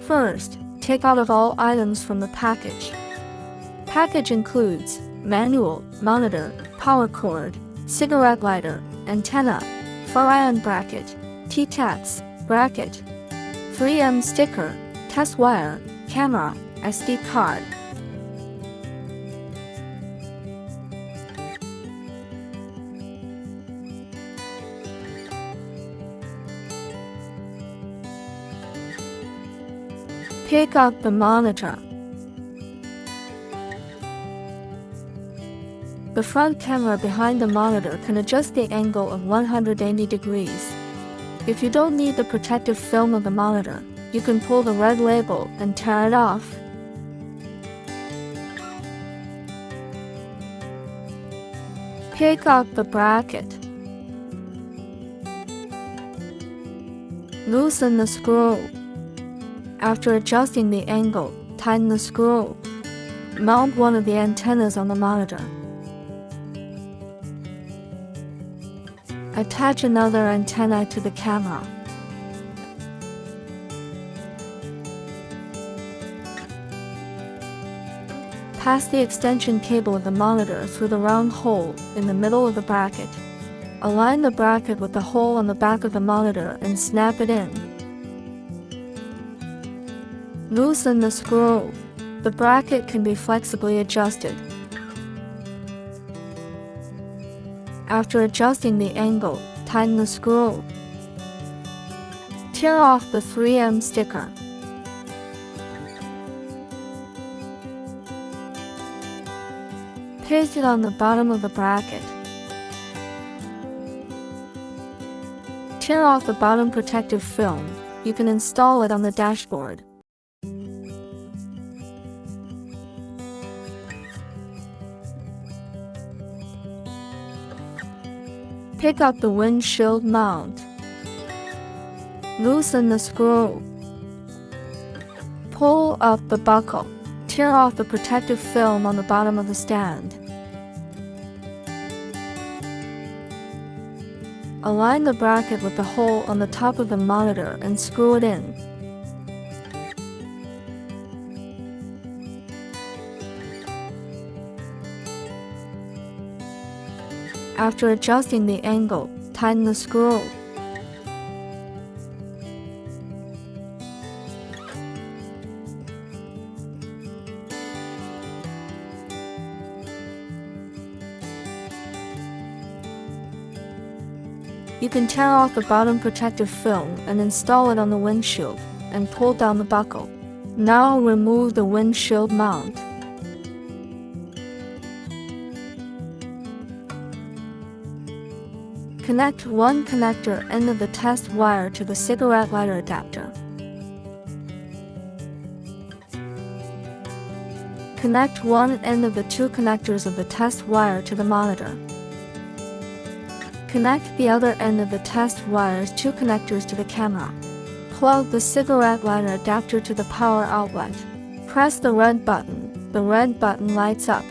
First, take out of all items from the package. Package includes manual, monitor, power cord, cigarette lighter, antenna, 4-ion bracket, T-TATS, bracket, 3M sticker, test wire, camera, SD card. Pick up the monitor. The front camera behind the monitor can adjust the angle of 180 degrees. If you don't need the protective film of the monitor, you can pull the red label and tear it off. Pick up the bracket. Loosen the screw. After adjusting the angle, tighten the screw. Mount one of the antennas on the monitor. Attach another antenna to the camera. Pass the extension cable of the monitor through the round hole in the middle of the bracket. Align the bracket with the hole on the back of the monitor and snap it in. Loosen the screw. The bracket can be flexibly adjusted. After adjusting the angle, tighten the screw. Tear off the 3M sticker. Paste it on the bottom of the bracket. Tear off the bottom protective film. You can install it on the dashboard. Pick up the windshield mount. Loosen the screw. Pull up the buckle. Tear off the protective film on the bottom of the stand. Align the bracket with the hole on the top of the monitor and screw it in. After adjusting the angle, tighten the screw. You can tear off the bottom protective film and install it on the windshield, and pull down the buckle. Now remove the windshield mount. Connect one connector end of the test wire to the cigarette lighter adapter. Connect one end of the two connectors of the test wire to the monitor. Connect the other end of the test wire's two connectors to the camera. Plug the cigarette lighter adapter to the power outlet. Press the red button. The red button lights up.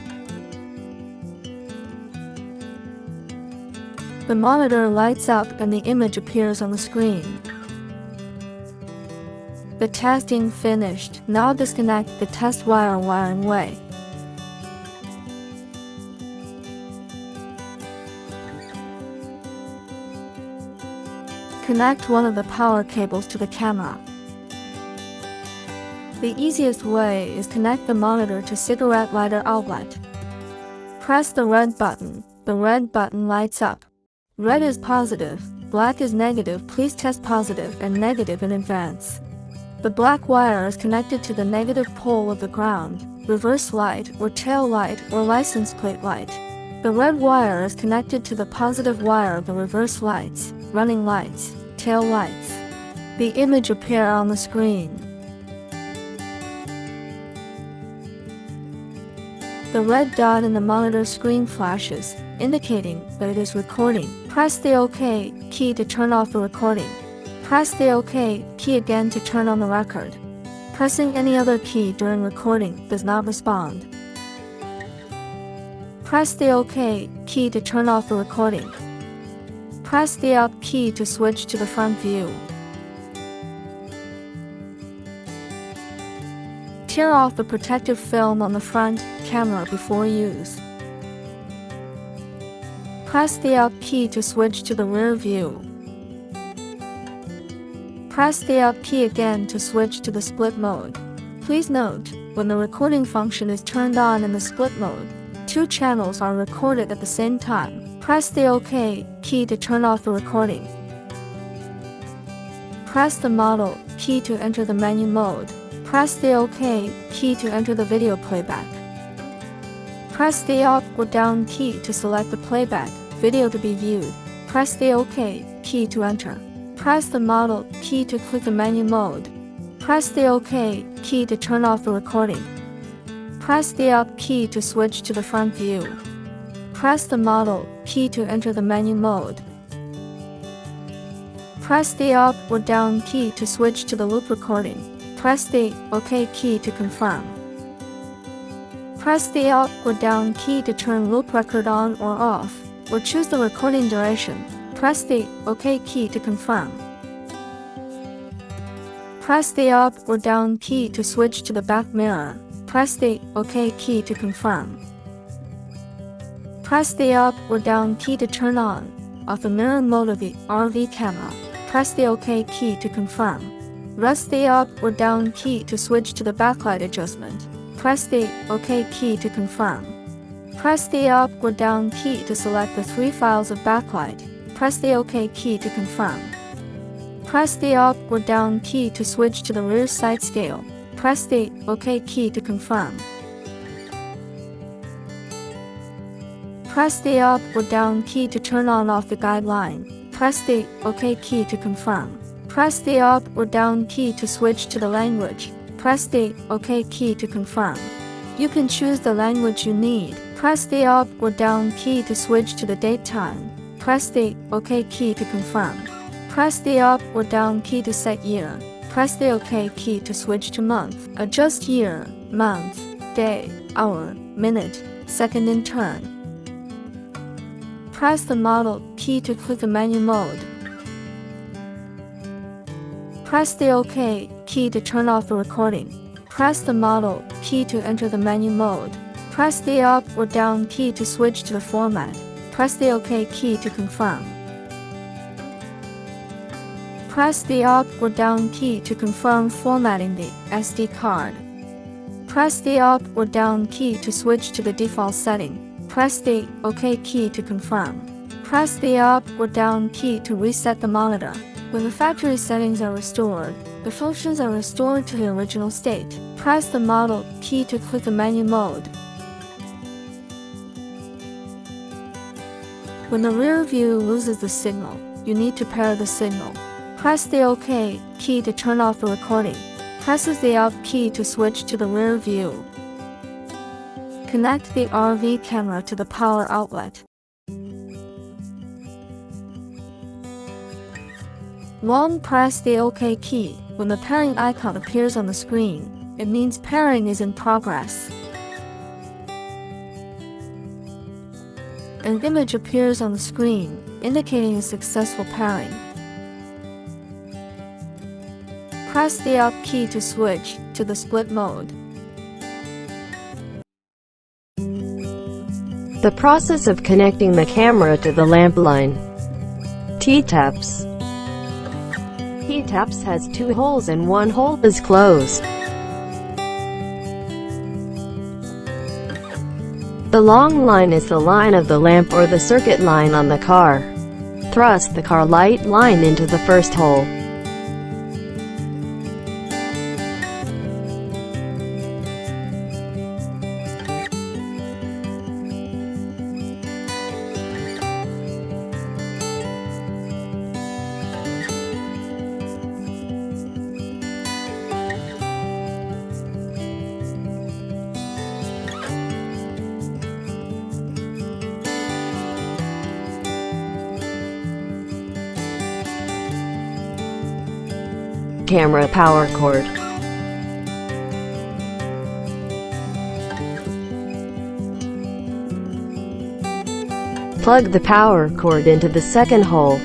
The monitor lights up and the image appears on the screen. The testing finished. Now disconnect the test wire wiring way. Connect one of the power cables to the camera. The easiest way is connect the monitor to cigarette lighter outlet. Press the red button. The red button lights up. Red is positive, black is negative. Please test positive and negative in advance. The black wire is connected to the negative pole of the ground, reverse light or tail light or license plate light. The red wire is connected to the positive wire of the reverse lights, running lights, tail lights. The image appears on the screen. The red dot in the monitor screen flashes, indicating that it is recording. Press the OK key to turn off the recording. Press the OK key again to turn on the record. Pressing any other key during recording does not respond. Press the OK key to turn off the recording. Press the Up key to switch to the front view. Tear off the protective film on the front camera before use. Press the up key to switch to the rear view. Press the up key again to switch to the split mode. Please note, when the recording function is turned on in the split mode, 2 channels are recorded at the same time. Press the OK key to turn off the recording. Press the model key to enter the menu mode. Press the OK key to enter the video playback. Press the up or down key to select the playback video to be viewed. Press the OK key to enter. Press the model key to click the menu mode. Press the OK key to turn off the recording. Press the up key to switch to the front view. Press the model key to enter the menu mode. Press the up or down key to switch to the loop recording. Press the OK key to confirm. Press the up or down key to turn loop record on or off, or choose the recording duration. Press the OK key to confirm. Press the up or down key to switch to the back mirror. Press the OK key to confirm. Press the up or down key to turn on, off the mirror mode of the RV camera. Press the OK key to confirm. Press the up or down key to switch to the backlight adjustment. Press the OK key to confirm. Press the up or down key to select the 3 files of backlight. Press the OK key to confirm. Press the up or down key to switch to the rear side scale. Press the OK key to confirm. Press the up or down key to turn on off the guideline. Press the OK key to confirm. Press the up or down key to switch to the language. Press the OK key to confirm. You can choose the language you need. Press the up or down key to switch to the date time. Press the OK key to confirm. Press the up or down key to set year. Press the OK key to switch to month. Adjust year, month, day, hour, minute, second in turn. Press the model key to click the menu mode. Press the OK key to turn off the recording. Press the model key to enter the menu mode. Press the up or down key to switch to the format. Press the OK key to confirm. Press the up or down key to confirm formatting the SD card. Press the up or down key to switch to the default setting. Press the OK key to confirm. Press the up or down key to reset the monitor. When the factory settings are restored, the functions are restored to the original state. Press the model key to click the menu mode. When the rear view loses the signal, you need to pair the signal. Press the OK key to turn off the recording. Press the up key to switch to the rear view. Connect the RV camera to the power outlet. Long press the OK key. When the pairing icon appears on the screen, it means pairing is in progress. An image appears on the screen, indicating a successful pairing. Press the up key to switch to the split mode. The process of connecting the camera to the lamp line. T-taps. T-taps has 2 holes and 1 hole is closed. The long line is the line of the lamp or the circuit line on the car. Thrust the car light line into the first hole. Camera power cord. Plug the power cord into the second hole.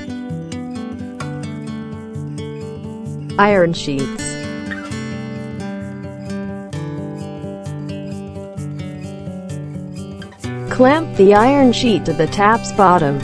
Iron sheets. Clamp the iron sheet to the tap's bottom.